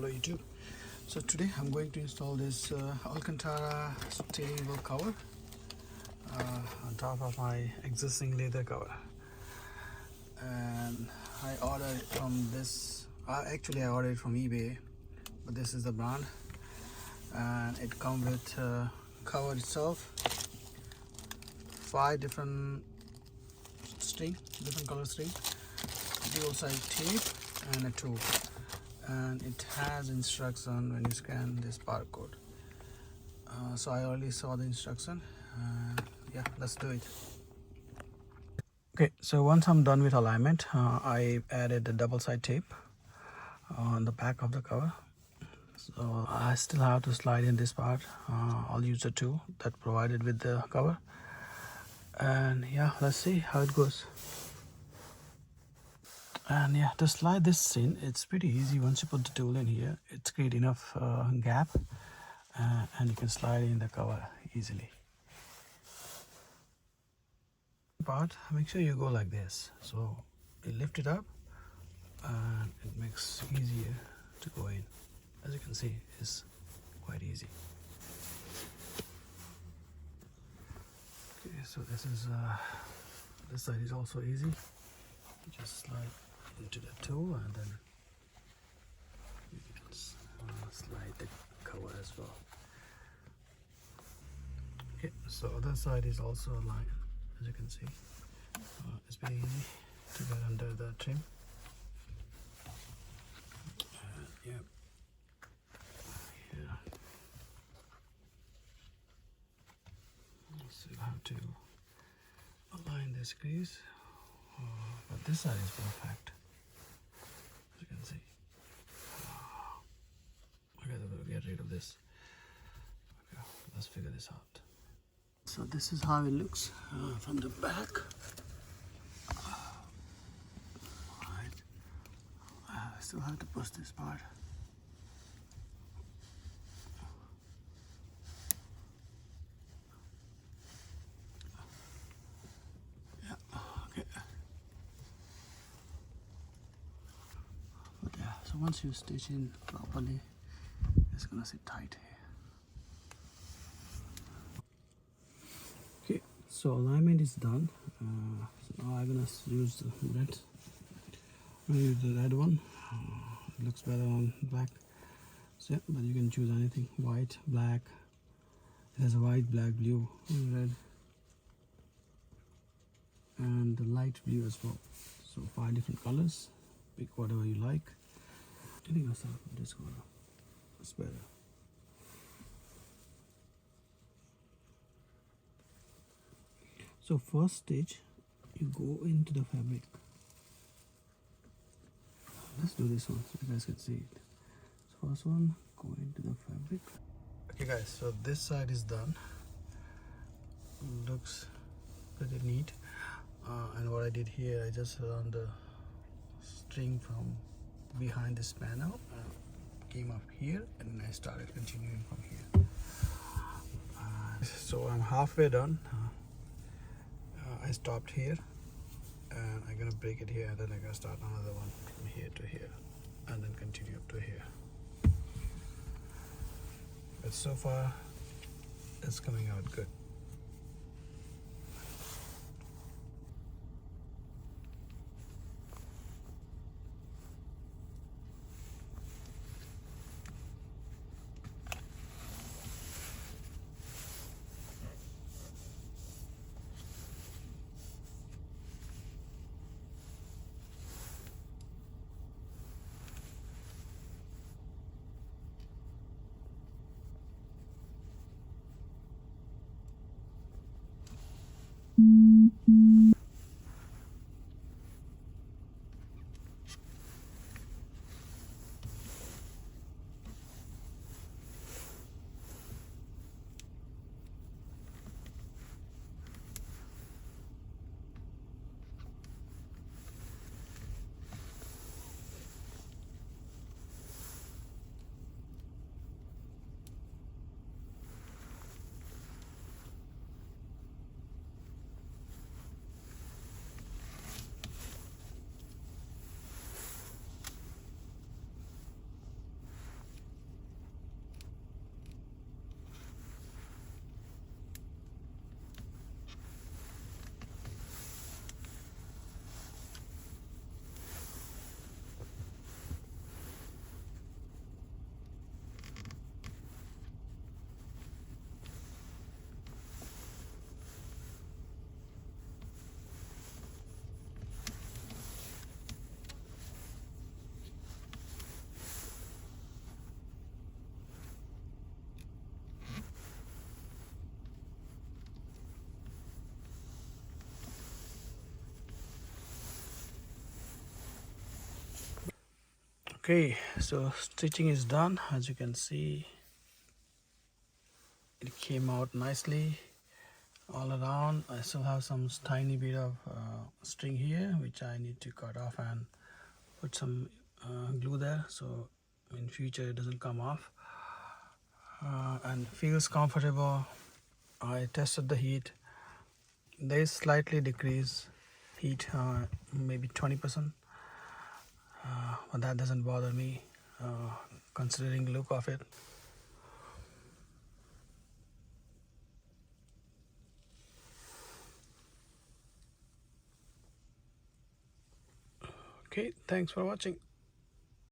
Hello YouTube. So today I'm going to install this Alcantara steering wheel cover on top of my existing leather cover, and I ordered it from this actually I ordered it from eBay, but this is the brand, and it comes with cover itself, 5 different color string, dual side tape, and a tool. And it has instruction when you scan this barcode. So I already saw the instruction. Yeah, let's do it. Okay, so once I'm done with alignment, I added the double side tape on the back of the cover. So I still have to slide in this part. I'll use the tool that provided with the cover, and yeah, let's see how it goes. And yeah, to slide this in, it's pretty easy. Once you put the tool in here, it's create enough gap, and you can slide in the cover easily. Part, make sure you go like this, so you lift it up and it makes easier to go in. As you can see, it's quite easy. Okay, so this side is also easy. You just slide into the tool, and then you can slide the cover as well. Okay, so other side is also aligned. As you can see, it's very easy to get under the trim. Yeah, so you have to align this crease, but this side is perfect. As you can see, I gotta get rid of this. Okay, let's figure this out. So this is how it looks from the back. Alright, I still have to push this part. Yeah, okay. But yeah, so once you stitch in properly, it's gonna sit tight here. Okay, so alignment is done. So now I'm gonna use the red. I'm gonna use the red one. It looks better on black. So yeah, but you can choose anything: white, black. It has a white, black, blue, red, and the light blue as well. So 5 different colors. Pick whatever you like. I think I'll start with this color. It's better. So first stage, you go into the fabric. Let's do this one so you guys can see it. So first one, go into the fabric. Okay guys, so this side is done. Looks pretty neat. And what I did here, I just run the string from behind this panel, came up here, and I started continuing from here. So I'm halfway done. I stopped here, and I'm gonna break it here, and then I'm gonna start another one from here to here, and then continue up to here. But so far, it's coming out good. Okay, so stitching is done. As you can see, it came out nicely all around. I still have some tiny bit of string here which I need to cut off and put some glue there so in future it doesn't come off, and feels comfortable. I tested the heat. There is slightly decreased heat, maybe 20%, but that doesn't bother me considering the look of it. Okay, thanks for watching.